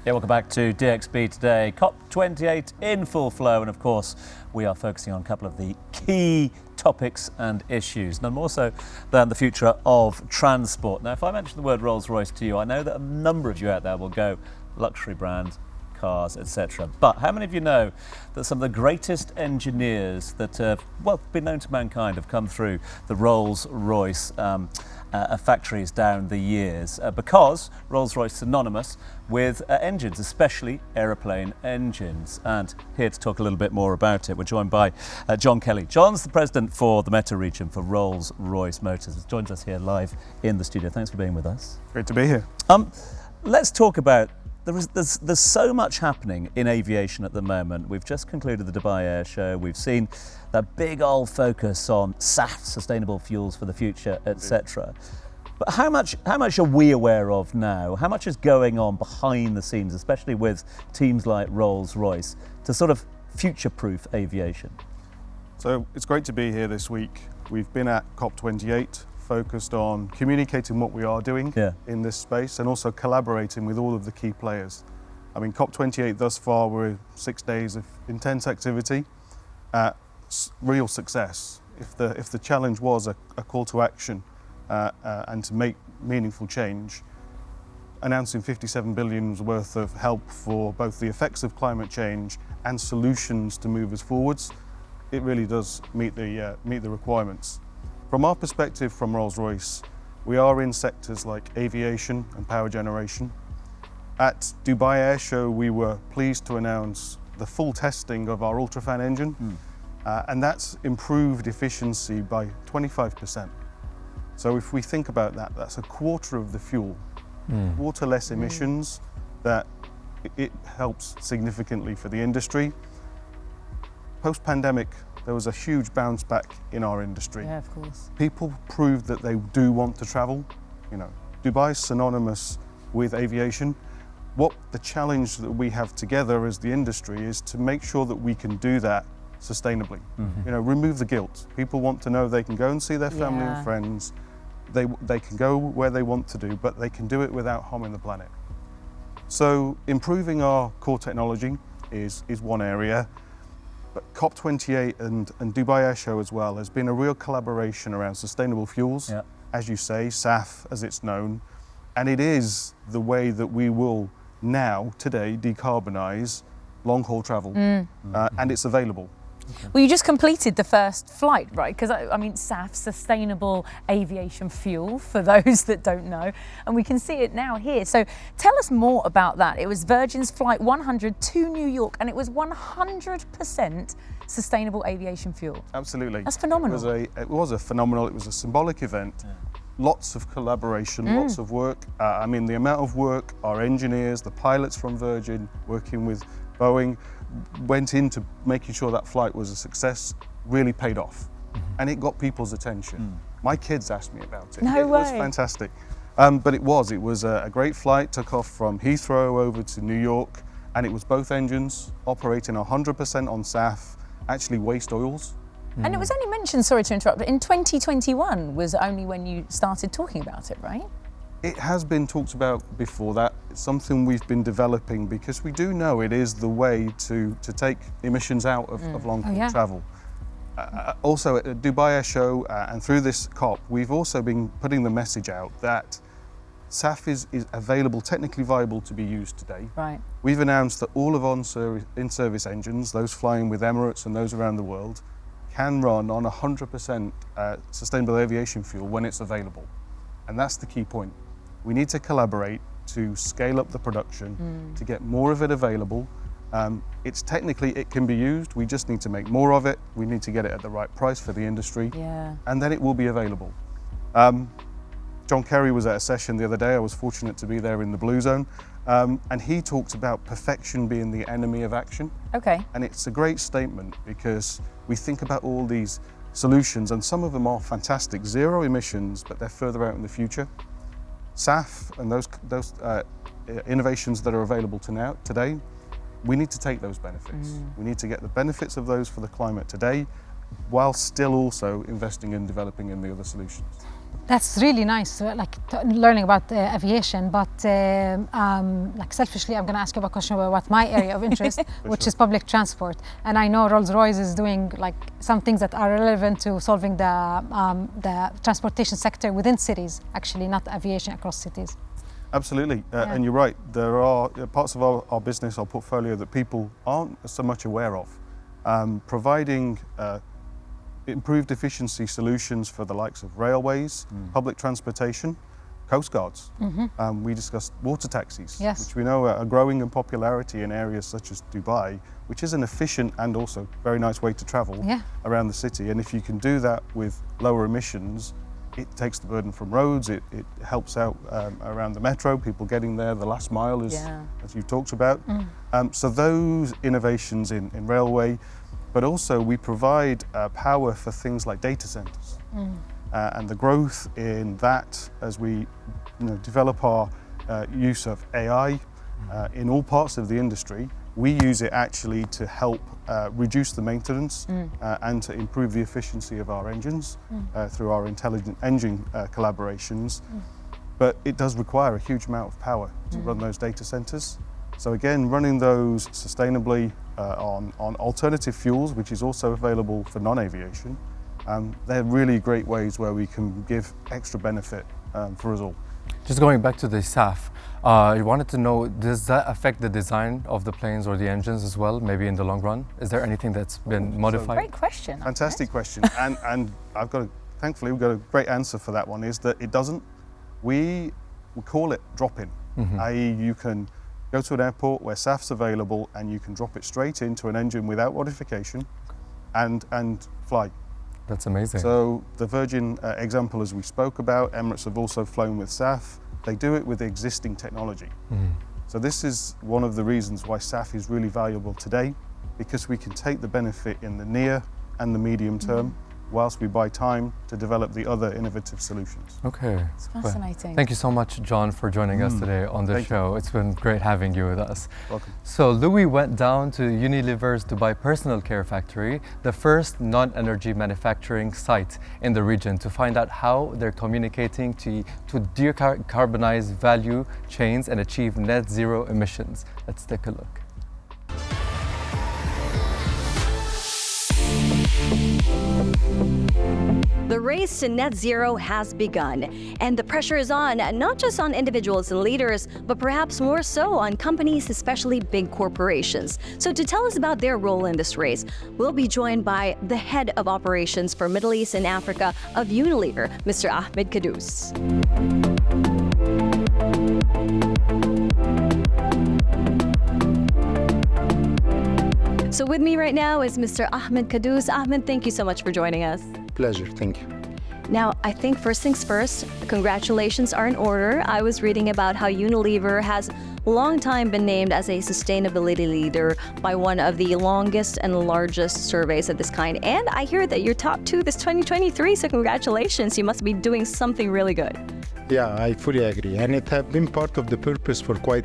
Yeah, welcome back to DXB today. COP28 in full flow, and of course, we are focusing on a couple of the key topics and issues, none more so than the future of transport. Now, if I mention the word Rolls-Royce to you, I know that a number of you out there will go luxury brand, cars, etc. But how many of you know that some of the greatest engineers that have, been known to mankind have come through the Rolls-Royce factories down the years, because Rolls-Royce is synonymous with engines, especially aeroplane engines. And here to talk a little bit more about it, we're joined by John Kelly. John's the president for the Meta region for Rolls-Royce Motors. He joins us here live in the studio. Thanks for being with us. Great to be here. Let's talk about there's so much happening in aviation at the moment. We've just concluded the Dubai Air Show. We've seen that big old focus on SAF, sustainable fuels for the future, etc. But how much are we aware of now? How much is going on behind the scenes, especially with teams like Rolls-Royce, to sort of future-proof aviation? So it's great to be here this week. We've been at COP28, focused on communicating what we are doing in this space and also collaborating with all of the key players. I mean, COP28 thus far, we're 6 days of intense activity, real success. If the challenge was a call to action and to make meaningful change, announcing 57 billion worth of help for both the effects of climate change and solutions to move us forwards, it really does meet the requirements. From our perspective, from Rolls-Royce, we are in sectors like aviation and power generation. At Dubai Air Show, we were pleased to announce the full testing of our UltraFan engine, and that's improved efficiency by 25%. So if we think about that, that's a quarter of the fuel, quarter less emissions, that it helps significantly for the industry. Post-pandemic, there was a huge bounce back in our industry. Yeah, of course. People proved that they do want to travel. You know, Dubai is synonymous with aviation. What the challenge that we have together as the industry is to make sure that we can do that sustainably. You know, remove the guilt. People want to know they can go and see their family and friends. They can go where they want to do, but they can do it without harming the planet. So improving our core technology is one area. But COP28 and Dubai Air Show as well has been a real collaboration around sustainable fuels, as you say, SAF as it's known, and it is the way that we will now, today, decarbonise long-haul travel, and it's available. Okay. Well, you just completed the first flight, right? Because I mean, SAF, Sustainable Aviation Fuel, for those that don't know, and we can see it now here. So tell us more about that. It was Virgin's Flight 100 to New York, and it was 100% sustainable aviation fuel. Absolutely. That's phenomenal. It was a symbolic event. Lots of collaboration, lots of work. I mean, the amount of work our engineers, the pilots from Virgin, working with Boeing, went into making sure that flight was a success, really paid off. And it got people's attention. My kids asked me about it. No way. It was fantastic. But it was a great flight, took off from Heathrow over to New York, and it was both engines operating 100% on SAF, actually waste oils. And it was only mentioned, sorry to interrupt, but in 2021 was only when you started talking about it, right? It has been talked about before that. It's something we've been developing because we do know it is the way to take emissions out of long-haul travel. Also at the Dubai Air Show and through this COP, we've also been putting the message out that SAF is available, technically viable to be used today. Right. We've announced that all of in-service engines, those flying with Emirates and those around the world, can run on 100% sustainable aviation fuel when it's available. And that's the key point. We need to collaborate to scale up the production, to get more of it available. It's technically, it can be used. We just need to make more of it. We need to get it at the right price for the industry. And then it will be available. John Kerry was at a session the other day. I was fortunate to be there in the Blue Zone. And he talked about perfection being the enemy of action. Okay. And it's a great statement because we think about all these solutions and some of them are fantastic, zero emissions, but they're further out in the future. SAF and those innovations that are available today, we need to take those benefits. We need to get the benefits of those for the climate today, while still also investing in developing in the other solutions. That's really nice, learning about aviation. But selfishly, I'm going to ask you a question about my area of interest, which is public transport. And I know Rolls-Royce is doing some things that are relevant to solving the transportation sector within cities, actually, not aviation across cities. Absolutely, and you're right. There are parts of our business, our portfolio, that people aren't so much aware of. Providing improved efficiency solutions for the likes of railways, public transportation, coast guards. We discussed water taxis, which we know are growing in popularity in areas such as Dubai, which is an efficient and also very nice way to travel around the city. And if you can do that with lower emissions, it takes the burden from roads, it helps out around the metro, people getting there, the last mile, as you talked about. So those innovations in railway, but also we provide power for things like data centers. And the growth in that as we develop our use of AI in all parts of the industry, we use it actually to help reduce the maintenance and to improve the efficiency of our engines through our intelligent engine collaborations. But it does require a huge amount of power to run those data centers. So again, running those sustainably on alternative fuels, which is also available for non-aviation, they're really great ways where we can give extra benefit for us all. Just going back to the SAF, I wanted to know, does that affect the design of the planes or the engines as well, maybe in the long run? Is there anything that's been modified? Great question. Fantastic question. and thankfully, we've got a great answer for that one, is that it doesn't. We call it drop-in, i.e. you can go to an airport where SAF's available and you can drop it straight into an engine without modification and fly. That's amazing. So the Virgin example, as we spoke about, Emirates have also flown with SAF. They do it with existing technology. So this is one of the reasons why SAF is really valuable today, because we can take the benefit in the near and the medium term whilst we buy time to develop the other innovative solutions. Okay. It's fascinating. Thank you so much, John, for joining us today on the show. It's been great having you with us. Welcome. So Louis went down to Unilever's Dubai Personal Care Factory, the first non-energy manufacturing site in the region, to find out how they're communicating to decarbonize value chains and achieve net zero emissions. Let's take a look. The race to net zero has begun, and the pressure is on, not just on individuals and leaders, but perhaps more so on companies, especially big corporations. So to tell us about their role in this race, we'll be joined by the head of operations for Middle East and Africa of Unilever, Mr. Ahmed Kadous. So with me right now is Mr. Ahmed Kadous. Ahmed, thank you so much for joining us. Pleasure, thank you. Now, I think first things first, congratulations are in order. I was reading about how Unilever has long time been named as a sustainability leader by one of the longest and largest surveys of this kind. And I hear that you're top 2 this 2023, so congratulations. You must be doing something really good. Yeah, I fully agree. And it has been part of the purpose for quite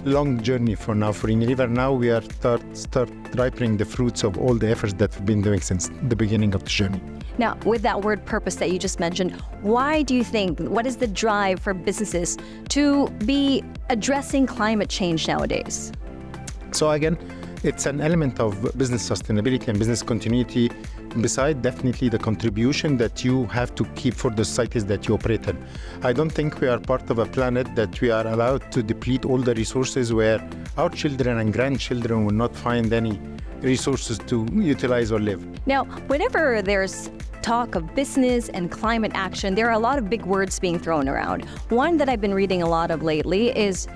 long journey for now. For Unilever now, we are start ripening the fruits of all the efforts that we've been doing since the beginning of the journey. Now, with that word purpose that you just mentioned, why do you think, what is the drive for businesses to be addressing climate change nowadays? So again, it's an element of business sustainability and business continuity, beside definitely the contribution that you have to keep for the societies that you operate in. I don't think we are part of a planet that we are allowed to deplete all the resources where our children and grandchildren will not find any resources to utilize or live. Now, whenever there's talk of business and climate action, there are a lot of big words being thrown around. One that I've been reading a lot of lately is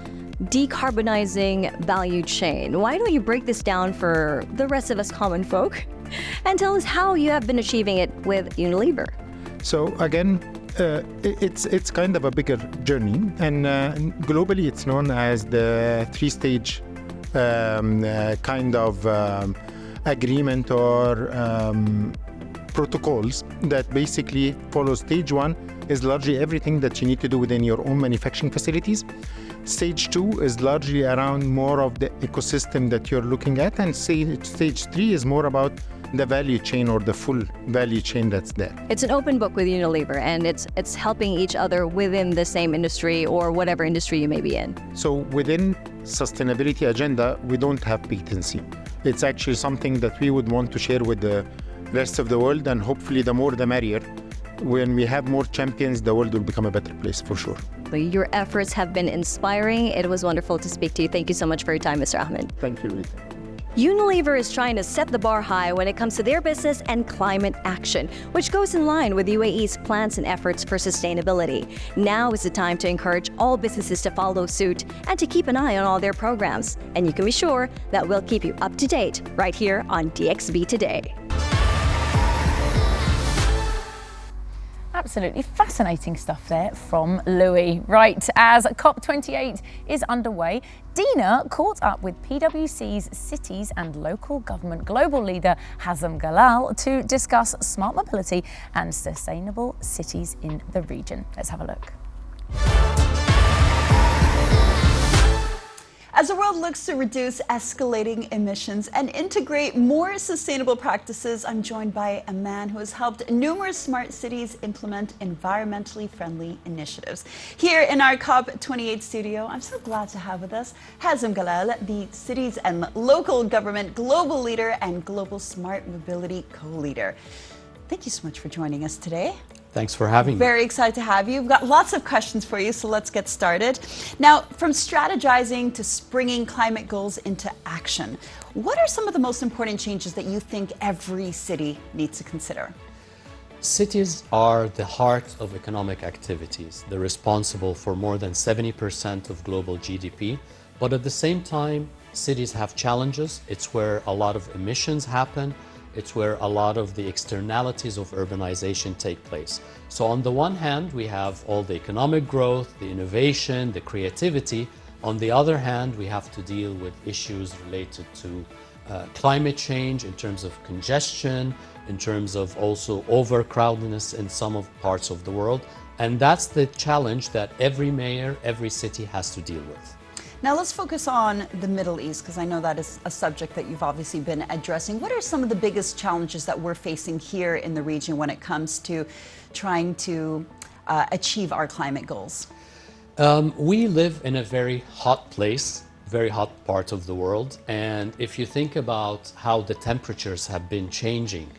decarbonizing value chain. Why don't you break this down for the rest of us common folk and tell us how you have been achieving it with Unilever? So again, it's kind of a bigger journey, and globally it's known as the 3-stage kind of agreement or protocols that basically follow. Stage 1 is largely everything that you need to do within your own manufacturing facilities. Stage 2 is largely around more of the ecosystem that you're looking at, and stage 3 is more about the value chain or the full value chain that's there. It's an open book with Unilever, and it's helping each other within the same industry or whatever industry you may be in. So within sustainability agenda, we don't have patency. It's actually something that we would want to share with the rest of the world, and hopefully the more the merrier. When we have more champions, the world will become a better place for sure. Your efforts have been inspiring. It was wonderful to speak to you. Thank you so much for your time, Mr. Ahmed. Thank you, Rita. Unilever is trying to set the bar high when it comes to their business and climate action, which goes in line with UAE's plans and efforts for sustainability. Now is the time to encourage all businesses to follow suit and to keep an eye on all their programs. And you can be sure that we'll keep you up to date right here on DXB Today. Absolutely fascinating stuff there from Louis. Right, as COP28 is underway, Dina caught up with PwC's Cities and Local Government Global Leader Hazem Galal to discuss smart mobility and sustainable cities in the region. Let's have a look. As the world looks to reduce escalating emissions and integrate more sustainable practices, I'm joined by a man who has helped numerous smart cities implement environmentally friendly initiatives. Here in our COP28 studio, I'm so glad to have with us Hazem Galal, the Cities and Local Government Global Leader and Global Smart Mobility Co-Leader. Thank you so much for joining us today. Thanks for having me. Very excited to have you. We've got lots of questions for you, so let's get started. Now, from strategizing to springing climate goals into action, what are some of the most important changes that you think every city needs to consider? Cities are the heart of economic activities. They're responsible for more than 70% of global GDP, but at the same time, cities have challenges. It's where a lot of emissions happen. It's where a lot of the externalities of urbanization take place. So on the one hand, we have all the economic growth, the innovation, the creativity. On the other hand, we have to deal with issues related to climate change in terms of congestion, in terms of also overcrowdedness in some of parts of the world. And that's the challenge that every mayor, every city has to deal with. Now let's focus on the Middle East, because I know that is a subject that you've obviously been addressing. What are some of the biggest challenges that we're facing here in the region when it comes to trying to achieve our climate goals? We live in a very hot place, very hot part of the world. And if you think about how the temperatures have been changing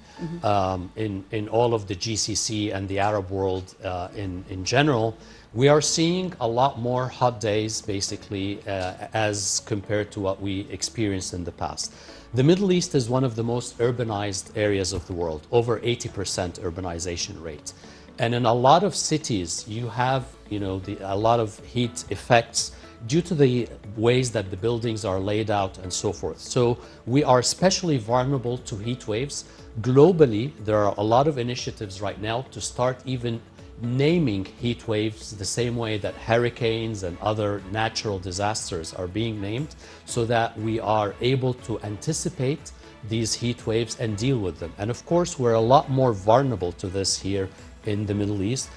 in all of the GCC and the Arab world in general, we are seeing a lot more hot days, basically, as compared to what we experienced in the past. The Middle East is one of the most urbanized areas of the world, over 80% urbanization rate. And in a lot of cities, you have, a lot of heat effects due to the ways that the buildings are laid out and so forth. So we are especially vulnerable to heat waves. Globally, there are a lot of initiatives right now to start even naming heat waves the same way that hurricanes and other natural disasters are being named, so that we are able to anticipate these heat waves and deal with them. And of course, we're a lot more vulnerable to this here in the Middle East.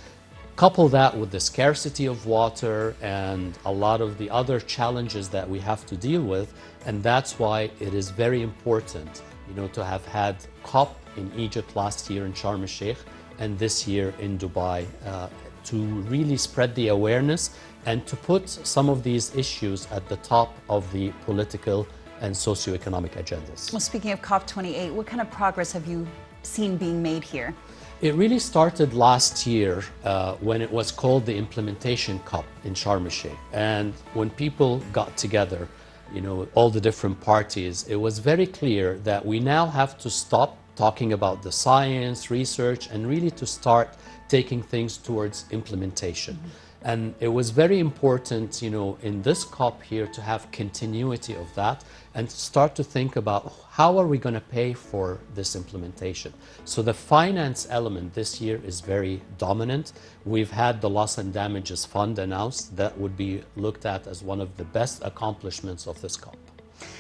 Couple that with the scarcity of water and a lot of the other challenges that we have to deal with, and that's why it is very important, to have had COP in Egypt last year in Sharm el-Sheikh, and this year in Dubai, to really spread the awareness and to put some of these issues at the top of the political and socioeconomic agendas. Well, speaking of COP28, what kind of progress have you seen being made here? It really started last year when it was called the Implementation COP in Sharm el-Sheikh. And when people got together, all the different parties, it was very clear that we now have to stop talking about the science, research, and really to start taking things towards implementation. And it was very important, in this COP here to have continuity of that and start to think about how are we going to pay for this implementation. So the finance element this year is very dominant. We've had the Loss and Damages Fund announced that would be looked at as one of the best accomplishments of this COP.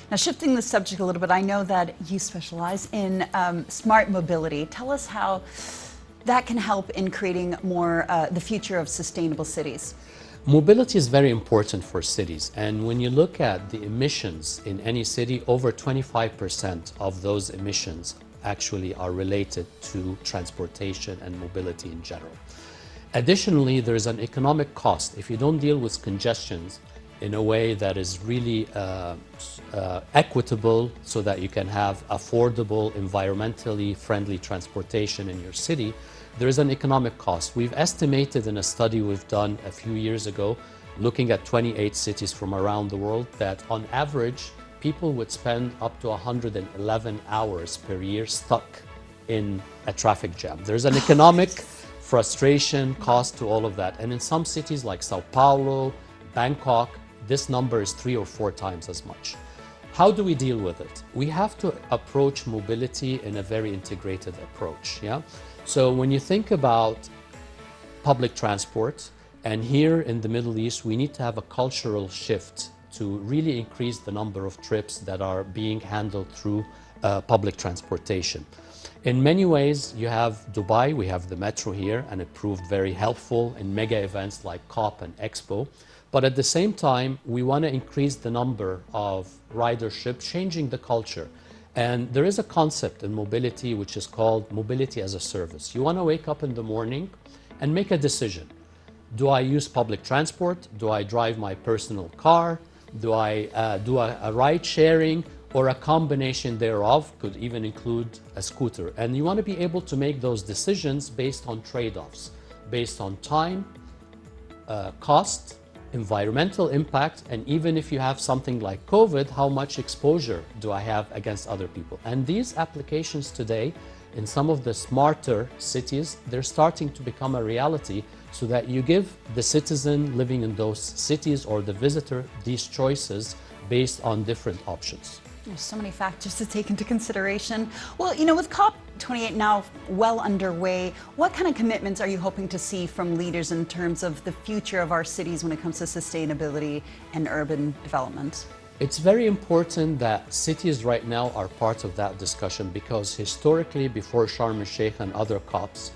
Now, shifting the subject a little bit, I know that you specialize in smart mobility. Tell us how that can help in creating more the future of sustainable cities. Mobility is very important for cities, and when you look at the emissions in any city, over 25% of those emissions actually are related to transportation and mobility in general. Additionally, there's an economic cost. If you don't deal with congestions in a way that is really equitable so that you can have affordable, environmentally friendly transportation in your city, there is an economic cost. We've estimated in a study we've done a few years ago, looking at 28 cities from around the world, that on average, people would spend up to 111 hours per year stuck in a traffic jam. There's an economic frustration cost to all of that. And in some cities like Sao Paulo, Bangkok, this number is 3 or 4 times as much. How do we deal with it? We have to approach mobility in a very integrated approach. Yeah? So when you think about public transport, and here in the Middle East, we need to have a cultural shift to really increase the number of trips that are being handled through public transportation. In many ways, you have Dubai, we have the metro here, and it proved very helpful in mega events like COP and Expo. But at the same time, we want to increase the number of ridership, changing the culture. And there is a concept in mobility which is called mobility as a service. You want to wake up in the morning and make a decision. Do I use public transport? Do I drive my personal car? Do I do a ride sharing, or a combination thereof? Could even include a scooter. And you want to be able to make those decisions based on trade-offs, based on time, cost, environmental impact, and even if you have something like COVID, how much exposure do I have against other people? And these applications today, in some of the smarter cities, they're starting to become a reality, so that you give the citizen living in those cities or the visitor these choices based on different options. There's so many factors to take into consideration. Well, you know, with COP28 now well underway, what kind of commitments are you hoping to see from leaders in terms of the future of our cities when it comes to sustainability and urban development? It's very important that cities right now are part of that discussion, because historically, before Sharm el-Sheikh and other COPs,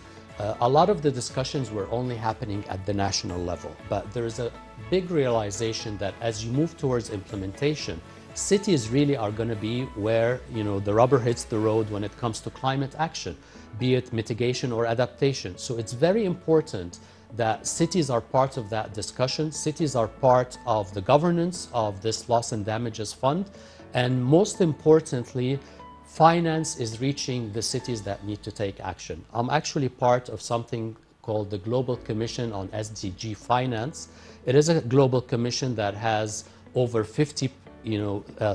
a lot of the discussions were only happening at the national level. But there is a big realization that as you move towards implementation, cities really are going to be where, you know, the rubber hits the road when it comes to climate action, be it mitigation or adaptation. So it's very important that cities are part of that discussion. Cities are part of the governance of this loss and damages fund. And most importantly, finance is reaching the cities that need to take action. I'm actually part of something called the Global Commission on SDG Finance. It is a global commission that has over 50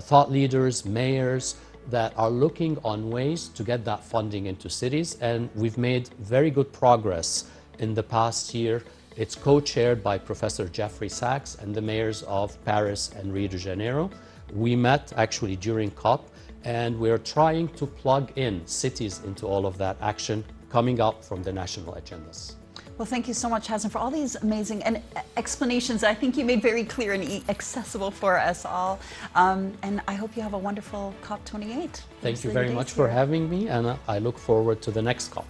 thought leaders, mayors that are looking on ways to get that funding into cities. And we've made very good progress in the past year. It's co-chaired by Professor Jeffrey Sachs and the mayors of Paris and Rio de Janeiro. We met actually during COP, and we're trying to plug in cities into all of that action coming up from the national agendas. Well, thank you so much, Hassan, for all these amazing explanations. I think you made very clear and accessible for us all. And I hope you have a wonderful COP28. Thank you very much for having me, and I look forward to the next COP.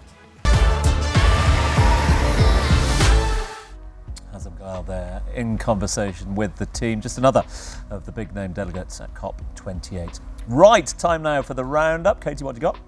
Hassan Gail there in conversation with the team. Just another of the big name delegates at COP28. Right, time now for the roundup. Katie, what do you got?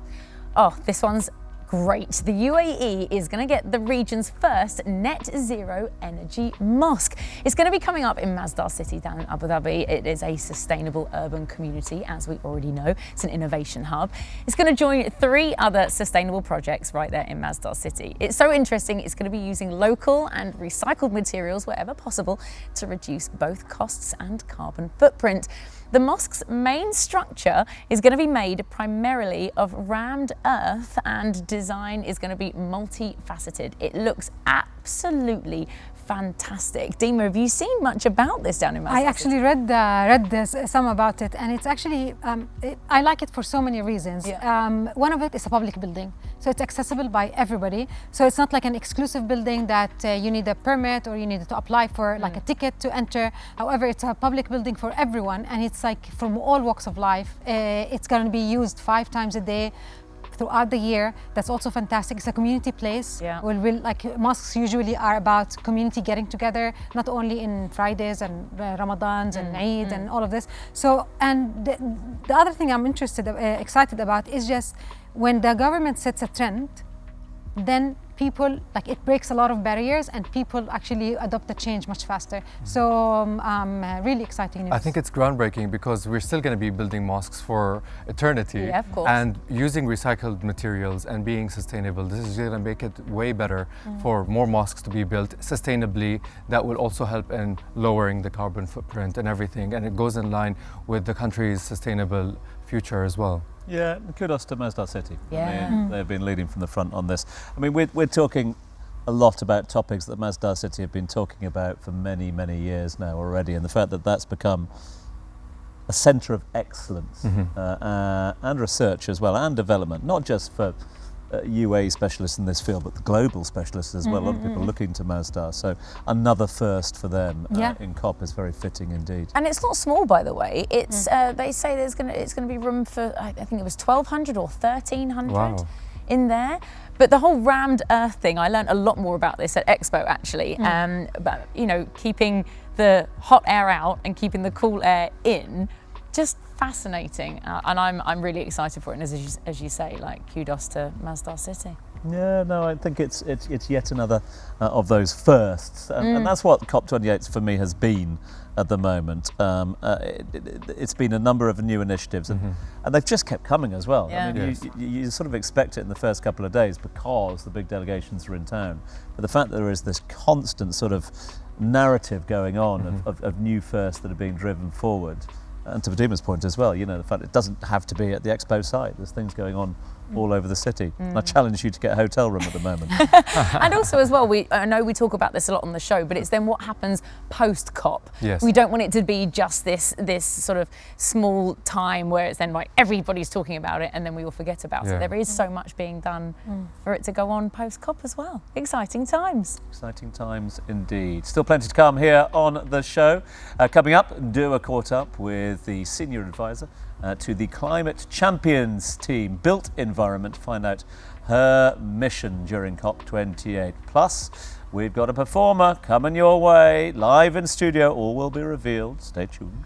Oh, this one's great. The UAE is going to get the region's first net zero energy mosque. It's going to be coming up in Masdar City down in Abu Dhabi. It is a sustainable urban community, as we already know. It's an innovation hub. It's going to join 3 other sustainable projects right there in Masdar City. It's so interesting. It's going to be using local and recycled materials wherever possible to reduce both costs and carbon footprint. The mosque's main structure is going to be made primarily of rammed earth, and design is going to be multifaceted. It looks absolutely fantastic. Dima, have you seen much about this down in Masdar? I actually read some about it, and it's actually I like it for so many reasons. Yeah. One of it is a public building, so it's accessible by everybody. So it's not like an exclusive building that you need a permit or you need to apply for like a ticket to enter. However, it's a public building for everyone, and it's like from all walks of life. It's going to be used 5 times a day throughout the year. That's also fantastic. It's a community place. Yeah. Like mosques usually are about community getting together, not only in Fridays and Ramadans and Eid and all of this. So, and the other thing I'm excited about is just when the government sets a trend, then people, like, it breaks a lot of barriers and people actually adopt the change much faster. So really exciting news. I think it's groundbreaking because we're still going to be building mosques for eternity. Yeah, of course. And using recycled materials and being sustainable, this is going to make it way better for more mosques to be built sustainably. That will also help in lowering the carbon footprint and everything. And it goes in line with the country's sustainable future as well. Yeah, kudos to Masdar City. Yeah. I mean, they've been leading from the front on this. I mean, we're talking a lot about topics that Masdar City have been talking about for many, many years now already, and the fact that that's become a centre of excellence and research as well, and development, not just for UAE specialists in this field, but the global specialists as well. A lot of people looking to Masdar, so another first for them in COP is very fitting indeed. And it's not small, by the way. It's they say it's going to be room for, I think it was 1,200 or 1,300 in there. But the whole rammed earth thing, I learned a lot more about this at Expo actually. But you know, keeping the hot air out and keeping the cool air in, just fascinating, and I'm really excited for it. And as you say, like, kudos to Masdar City. Yeah, no, I think it's yet another of those firsts, and that's what COP28 for me has been at the moment. It's been a number of new initiatives, and they've just kept coming as well. Yeah. I mean, you sort of expect it in the first couple of days because the big delegations are in town, but the fact that there is this constant sort of narrative going on of new firsts that are being driven forward. And to Fatima's point as well, you know, the fact it doesn't have to be at the Expo site. There's things going on all over the city. I challenge you to get a hotel room at the moment. And also as well, I know we talk about this a lot on the show, but it's then what happens post-COP. Yes. We don't want it to be just this sort of small time where it's then like everybody's talking about it and then we all forget about it. There is so much being done for it to go on post-COP as well. Exciting times. Exciting times indeed. Still plenty to come here on the show. Coming up, Dua caught up with the senior advisor to the Climate Champions team, Built Environment, to find out her mission during COP28. Plus, we've got a performer coming your way, live in studio. All will be revealed. Stay tuned.